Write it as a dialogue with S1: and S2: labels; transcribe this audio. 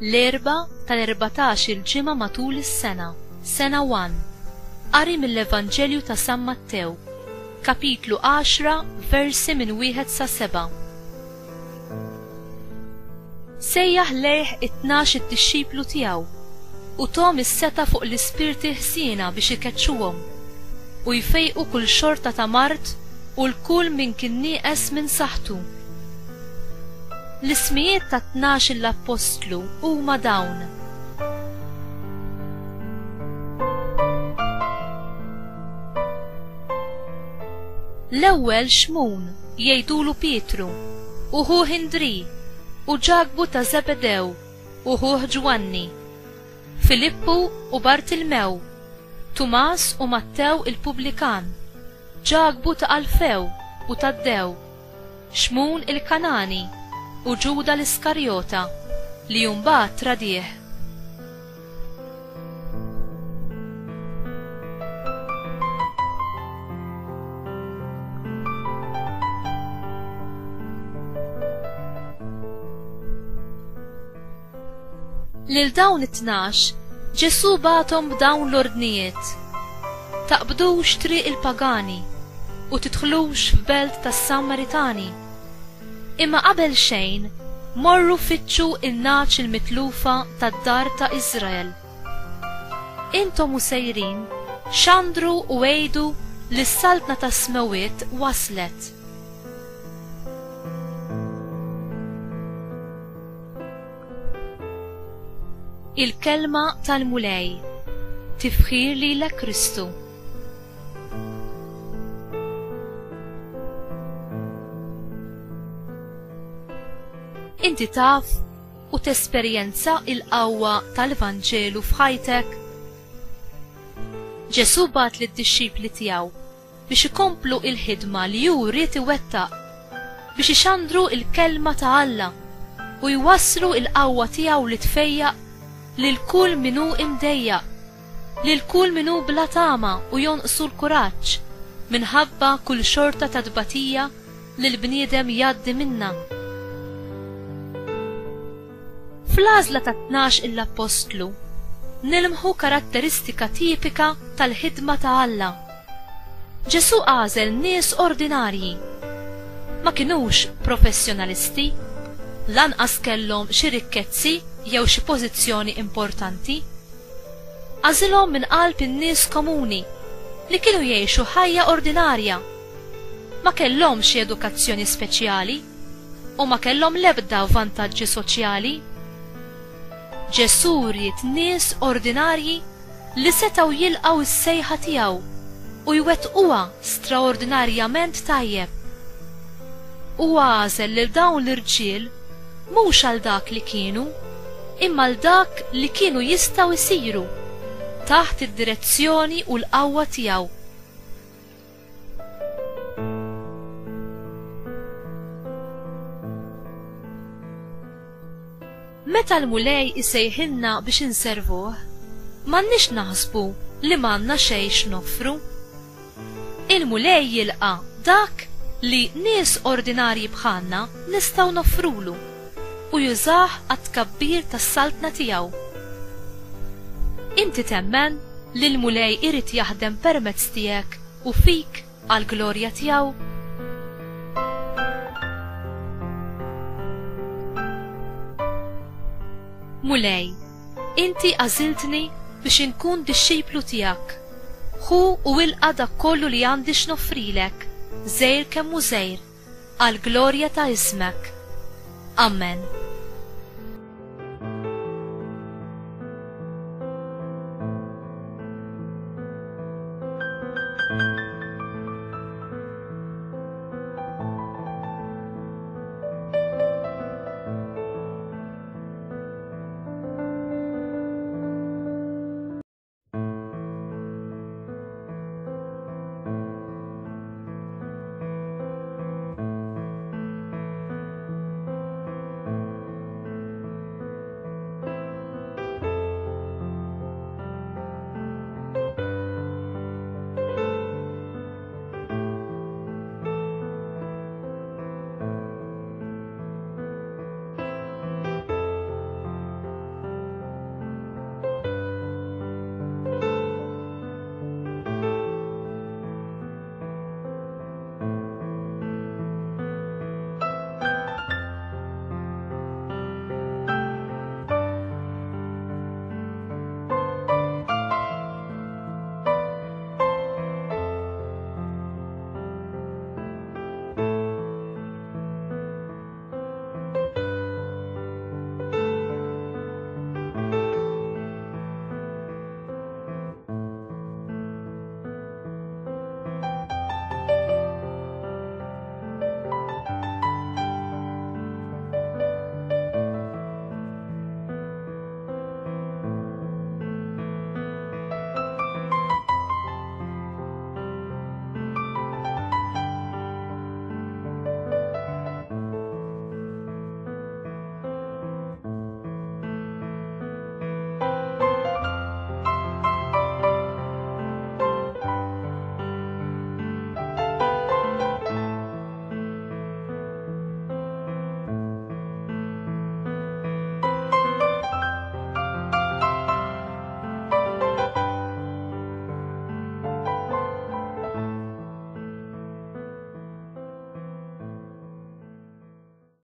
S1: l-erba tal-14 il-ġimgħa matul is-sena, sena 1. Qari mill-Evanġelju ta' San Mattew, kapitlu 10, versi minn 1 sa 7. Sejjaħ lejh 12 id-dixxiplu tiegħu u tom is-seta fuq l-ispirti ħsiena biex ikeċċuhom u jfejqu kull xorta ta' mart u l-kull min kien nieqes minn saħħtu. L-ismijiet ta' 12 l-apostlu huma dawn: l-ewwel Xmun jgħidulu Pietru, uħuh Indri, u Ġagbu ta' Zebedew, uħuh Ġwanni, Filippu u Bartilmew, Tumas u Mattew il-Pubblikan, Ġagbu ta' Alfew u Taddew, Xmun il-Kanani u Ġuda l-Iskarjota li mbagħad tradih. Lil dawn it-12 Ġesu bagħthom b'dawn l-ordnijiet: taqbdux triq il-pagani u tidħlux f'belt tas-Samaritani, imma qabel xejn morru fittxu in-naċ il-mitlufa tad-dar ta' Iżrael. Intom u sejrin xandru u għejdu li s-saltna ta' smewiet waslet. Il-kelma tal-mulej, tifħir lilek Kristu. Inti taf u tesperjenza il-qawwa tal-Evanġelu f'ħajtek. Ġesu bagħat lid-dixxipli tiegħu biex ikomplu il-ħidma li hu ried iwettaq biex ixandru il-kelma ta' Alla u jwasslu il-qawwa tiegħu li tfejjaq lil kull minnu imdejjaq, lil kull minnu bla tama u jonqsu l-kuraġġ minħabba kull xorta ta' tbatija li l-bniedem jgħaddi minna. Fl-għażla ta' 12 l-apostlu nilmħu karatteristika tipika tal-ħidma ta' Alla. Ġesu għażel nies ordinarji. Ma kinux professjonalisti, lanqas kellhom xi rikkezzi jew xi pożizzjoni importanti. Għażilhom minn qalb in-nies komuni li kienu jgħixu ħajja ordinarja. Ma kellhom xi edukazzjoni speċjali u ma kellhom l-ebda vantaġġi soċjali. Ġesu ried nies ordinarji li setgħu jilqgħu s-sejħa tiegħu u jwettquha straordinarjament tajjeb. Huwa għażel lil dawn l-irġiel mhux għal dak li kienu, imma l dak li kienu jistgħu jsiru taħt id-direzzjoni u l-qawwa tiegħu. Meta l-mulej isejħilna biex inservuh, m'għandniex naħsbu li m'għandna xejn x'noffru. Il-mulej jilqa' dak li nies ordinarji bħalna nistgħu noffrulu u jużah għat-tkabbir tas-saltna tiegħu. Inti temmen li l-mulej irid jaħdem permezz tiegħek u fik għall-glorja tiegħu? Mulej, inti għażiltni biex inkun dixxiplu tiegħek. Ħu u ilqa' dak kollu li għandi x'noffrilek, żgħir kemm hu żgħir, għall-glorja ta' ismek. Amen.